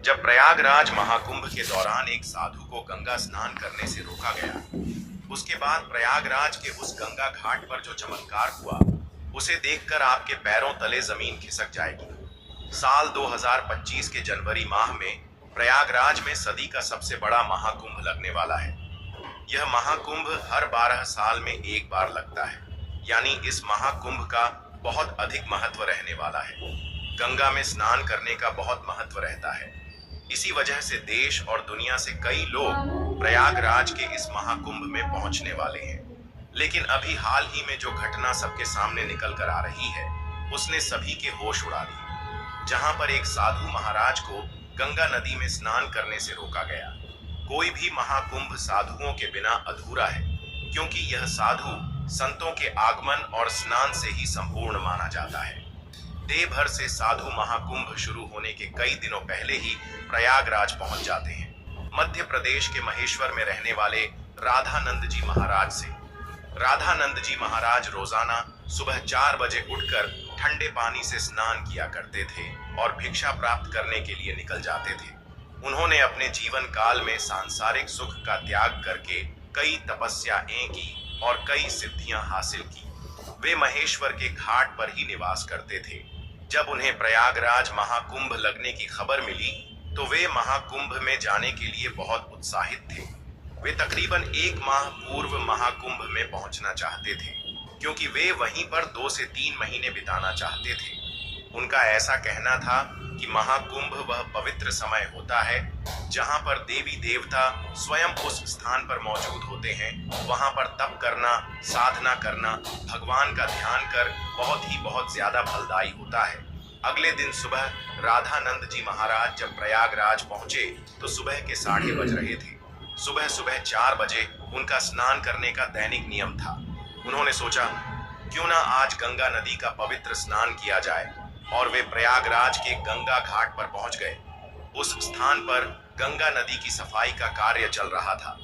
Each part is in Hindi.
जब प्रयागराज महाकुंभ के दौरान एक साधु को गंगा स्नान करने से रोका गया, उसके बाद प्रयागराज के उस गंगा घाट पर जो चमत्कार हुआ, उसे देखकर आपके पैरों तले जमीन खिसक जाएगी। साल 2025 के जनवरी माह में प्रयागराज में सदी का सबसे बड़ा महाकुंभ लगने वाला है। यह महाकुंभ हर 12 साल में एक बार लगता है, यानी इस महाकुंभ का बहुत अधिक महत्व रहने वाला है। गंगा में स्नान करने का बहुत महत्व रहता है। इसी वजह से देश और दुनिया से कई लोग प्रयागराज के इस महाकुंभ में पहुंचने वाले हैं। लेकिन अभी हाल ही में जो घटना सबके सामने निकल कर आ रही है, उसने सभी के होश उड़ा दिए। जहां पर एक साधु महाराज को गंगा नदी में स्नान करने से रोका गया। कोई भी महाकुंभ साधुओं के बिना अधूरा है, क्योंकि यह साधु संतों के आगमन और स्नान से ही संपूर्ण माना जाता है। देवभर से साधु महाकुंभ शुरू होने के कई दिनों पहले ही प्रयागराज पहुंच जाते हैं। मध्य प्रदेश के महेश्वर में रहने वाले राधानंद जी महाराज से। राधानंद जी महाराज रोजाना सुबह 4 बजे उठकर ठंडे पानी से स्नान किया करते थे और भिक्षा प्राप्त करने के लिए निकल जाते थे। उन्होंने अपने जीवन काल में सांसारिक सुख का त्याग करके कई तपस्याएं की और कई सिद्धियां हासिल की। वे महेश्वर के घाट पर ही निवास करते थे। जब उन्हें प्रयागराज महाकुंभ लगने की खबर मिली, तो वे महाकुंभ में जाने के लिए बहुत उत्साहित थे। वे तकरीबन 1 माह पूर्व महाकुंभ में पहुंचना चाहते थे, क्योंकि वे वहीं पर 2 से 3 महीने बिताना चाहते थे। उनका ऐसा कहना था कि महाकुंभ वह पवित्र समय होता है जहां पर देवी देवता स्वयं उस स्थान पर मौजूद होते हैं। वहां पर तप करना, साधना करना, भगवान का ध्यान कर बहुत ज्यादा फलदायी होता है। अगले दिन सुबह राधानंद जी महाराज जब प्रयागराज पहुंचे तो सुबह के 8:30 बज रहे थे। सुबह सुबह 4 बजे उनका स्नान करने का दैनिक नियम था। उन्होंने सोचा, क्यों ना आज गंगा नदी का पवित्र स्नान किया जाए, और वे प्रयागराज के गंगा घाट पर पहुंच गए। उस स्थान पर गंगा नदी की सफाई का कार्य चल रहा था।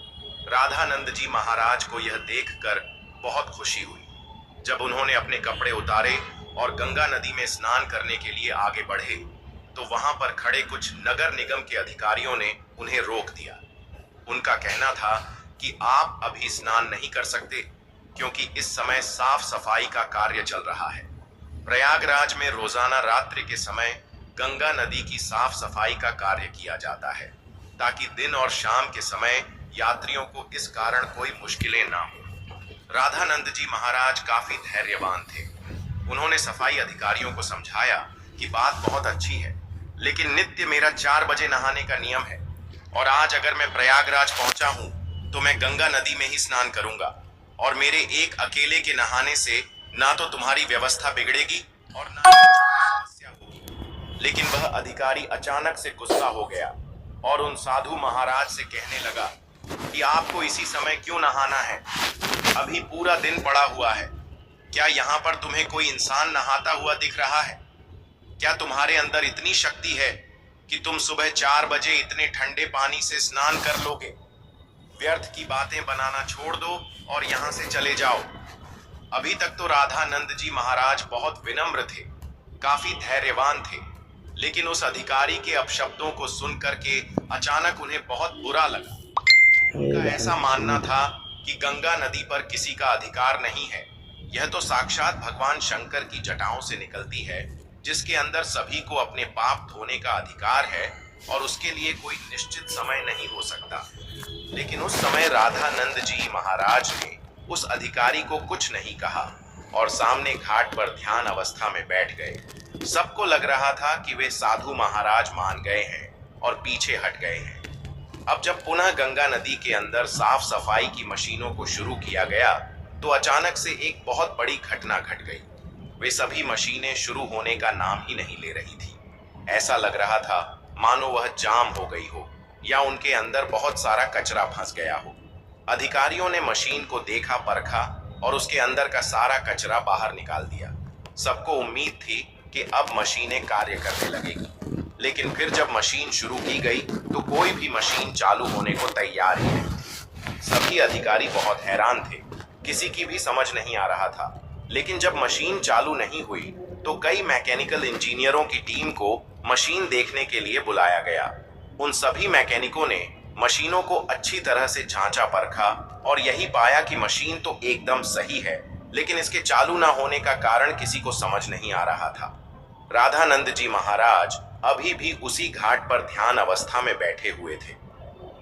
राधानंद जी महाराज को यह देखकर बहुत खुशी हुई। जब उन्होंने अपने कपड़े उतारे और गंगा नदी में स्नान करने के लिए आगे बढ़े, तो वहां पर खड़े कुछ नगर निगम के अधिकारियों ने उन्हें रोक दिया। उनका कहना था कि आप अभी स्नान नहीं कर सकते, क्योंकि इस समय साफ सफाई का कार्य चल रहा है। प्रयागराज में रोजाना रात्रि के समय गंगा नदी की साफ सफाई का कार्य किया जाता है, ताकि दिन और शाम के समय यात्रियों को इस कारण कोई मुश्किलें ना हो। राधानंद जी महाराज काफी धैर्यवान थे। उन्होंने सफाई अधिकारियों को समझाया कि बात बहुत अच्छी है, लेकिन नित्य मेरा 4 बजे नहाने का नियम है, और आज अगर मैं प्रयागराज पहुंचा हूं तो मैं गंगा नदी में ही स्नान करूंगा, और मेरे एक अकेले के नहाने से ना तो तुम्हारी व्यवस्था बिगड़ेगी और ना समस्या होगी। लेकिन वह अधिकारी अचानक से गुस्सा हो गया और उन साधु महाराज से कहने लगा कि आपको इसी समय क्यों नहाना है? अभी पूरा दिन पड़ा हुआ है। क्या यहाँ पर तुम्हें कोई इंसान नहाता हुआ दिख रहा है? क्या तुम्हारे अंदर इतनी शक्ति है कि तुम सुबह 4 बजे इतने ठंडे पानी से स्नान कर लोगे? व्यर्थ की बातें बनाना छोड़ दो और यहाँ से चले जाओ। अभी तक तो राधानंद जी महाराज बहुत विनम्र थे, काफी धैर्यवान थे, लेकिन उस अधिकारी के अपशब्दों को सुन करके अचानक उन्हें बहुत बुरा लगा। उनका ऐसा मानना था कि गंगा नदी पर किसी का अधिकार नहीं है। यह तो साक्षात भगवान शंकर की जटाओं से निकलती है, जिसके अंदर सभी को अपने पाप धोने का अधिकार है, और उसके लिए कोई निश्चित समय नहीं हो सकता। लेकिन उस समय राधानंद जी महाराज ने उस अधिकारी को कुछ नहीं कहा और सामने घाट पर ध्यान अवस्था में बैठ गए। सबको लग रहा था कि वे साधु महाराज मान गए हैं और पीछे हट गए हैं। अब जब पुनः गंगा नदी के अंदर साफ सफाई की मशीनों को शुरू किया गया, तो अचानक से एक बहुत बड़ी घटना घट गई। वे सभी मशीनें शुरू होने का नाम ही नहीं ले रही थी। ऐसा लग रहा था मानो वह जाम हो गई हो, या उनके अंदर बहुत सारा कचरा फंस गया हो। अधिकारियों ने मशीन को देखा परखा और उसके अंदर का सारा कचरा बाहर निकाल दिया। सबको उम्मीद थी कि अब मशीनें कार्य करने लगेगी, लेकिन फिर जब मशीन शुरू की गई तो कोई भी मशीन चालू होने को तैयार ही नहीं थी। सभी अधिकारी बहुत हैरान थे, किसी की भी समझ नहीं आ रहा था। लेकिन जब मशीन चालू नहीं हुई तो कई मैकेनिकल इंजीनियरों की टीम को मशीन देखने के लिए बुलाया गया। उन सभी मैकेनिकों ने मशीनों को अच्छी तरह से जांचा परखा और यही पाया कि मशीन तो एकदम सही है, लेकिन इसके चालू ना होने का कारण किसी को समझ नहीं आ रहा था। राधानंद जी महाराज अभी भी उसी घाट पर ध्यान अवस्था में बैठे हुए थे।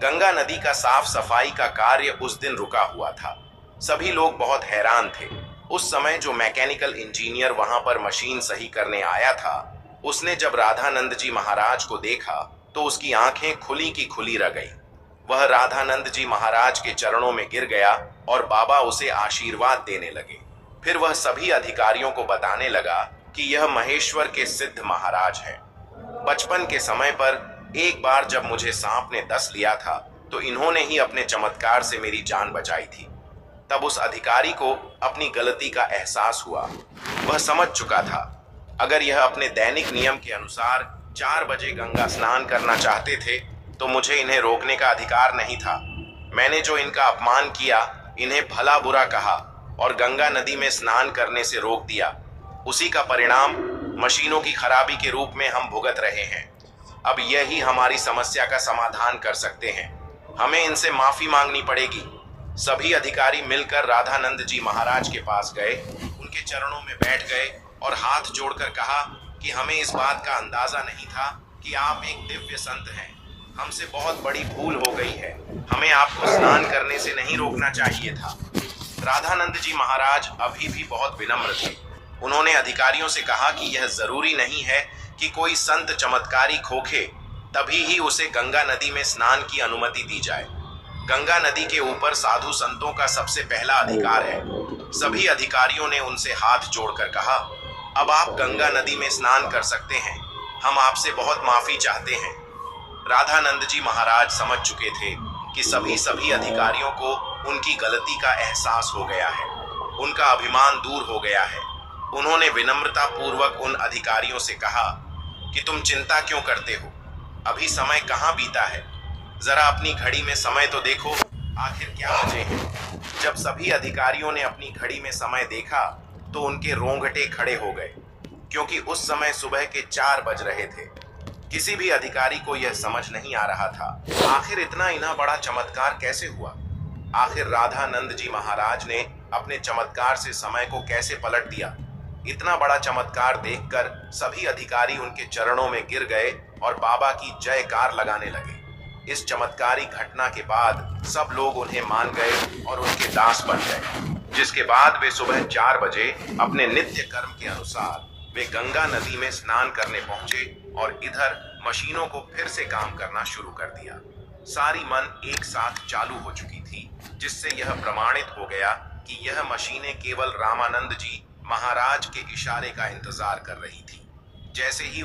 गंगा नदी का साफ सफाई का कार्य उस दिन रुका हुआ था। सभी लोग बहुत हैरान थे। उस समय जो मैकेनिकल इंजीनियर वहां पर मशीन सही करने आया था, उसने जब राधानंद जी महाराज को देखा तो उसकी आंखें खुली की खुली रह गई। वह राधानंद जी महाराज के चरणों में गिर गया और बाबा उसे आशीर्वाद देने लगे। फिर वह सभी अधिकारियों को बताने लगा कि यह महेश्वर के सिद्ध महाराज हैं। बचपन के समय पर एक बार जब मुझे सांप ने डस लिया था तो इन्होंने ही अपने चमत्कार से मेरी जान बचाई थी। तब उस अधिकारी को अपनी गलती का एहसास हुआ। वह समझ चुका था अगर यह अपने दैनिक नियम के अनुसार 4 बजे गंगा स्नान करना चाहते थे तो मुझे इन्हें रोकने का अधिकार नहीं था। मैंने जो इनका अपमान किया, इन्हें भला बुरा कहा और गंगा नदी में स्नान करने से रोक दिया, उसी का परिणाम मशीनों की खराबी के रूप में हम भुगत रहे हैं। अब यही हमारी समस्या का समाधान कर सकते हैं। हमें इनसे माफी मांगनी पड़ेगी। सभी अधिकारी मिलकर राधानंद जी महाराज के पास गए, उनके चरणों में बैठ गए और हाथ जोड़कर कहा कि हमें इस बात का अंदाजा नहीं था कि आप एक दिव्य संत हैं। हमसे बहुत बड़ी भूल हो गई है। हमें आपको स्नान करने से नहीं रोकना चाहिए था। राधानंद जी महाराज अभी भी बहुत विनम्र थे। उन्होंने अधिकारियों से कहा कि यह जरूरी नहीं है कि कोई संत चमत्कारी खोखे तभी ही उसे गंगा नदी में स्नान की अनुमति दी जाए। गंगा नदी के ऊपर साधु संतों का सबसे पहला अधिकार है। सभी अधिकारियों ने उनसे हाथ जोड़कर कहा, अब आप गंगा नदी में स्नान कर सकते हैं। हम आपसे बहुत माफी चाहते हैं। राधानंद जी महाराज समझ चुके थे कि सभी अधिकारियों को उनकी गलती का एहसास हो गया है। उनका अभिमान दूर हो गया है। उन्होंने विनम्रता पूर्वक उन अधिकारियों से कहा कि तुम चिंता क्यों करते हो? अभी समय कहाँ बीता है? जरा अपनी घड़ी में समय तो देखो, आखिर क्या बजे हैं? जब सभी अधिकारियों ने अपनी घड़ी में समय देखा तो उनके रोंगटे खड़े हो गए, क्योंकि उस समय सुबह के 4 बज रहे थे। किसी भी अधिकारी को यह समझ नहीं आ रहा था आखिर इतना बड़ा चमत्कार कैसे हुआ। आखिर राधानंद जी महाराज ने अपने चमत्कार से समय को कैसे पलट दिया। इतना बड़ा चमत्कार देखकर सभी अधिकारी उनके चरणों में गिर गए और बाबा की जयकार लगाने लगे। इस चमत्कारी घटना के बाद सब लोग उन्हें मान गए और उनके दास बन गए, जिसके बाद वे सुबह 4 बजे अपने नित्य कर्म के अनुसार वे गंगा नदी में स्नान करने पहुंचे और इधर मशीनों को फिर से काम करना शुरू कर दिया। सारी मन एक साथ चालू हो चुकी थी, जिससे यह प्रमाणित हो गया कि यह मशीनें केवल रामानंद जी महाराज के इशारे का इंतजार कर रही थी। जैसे ही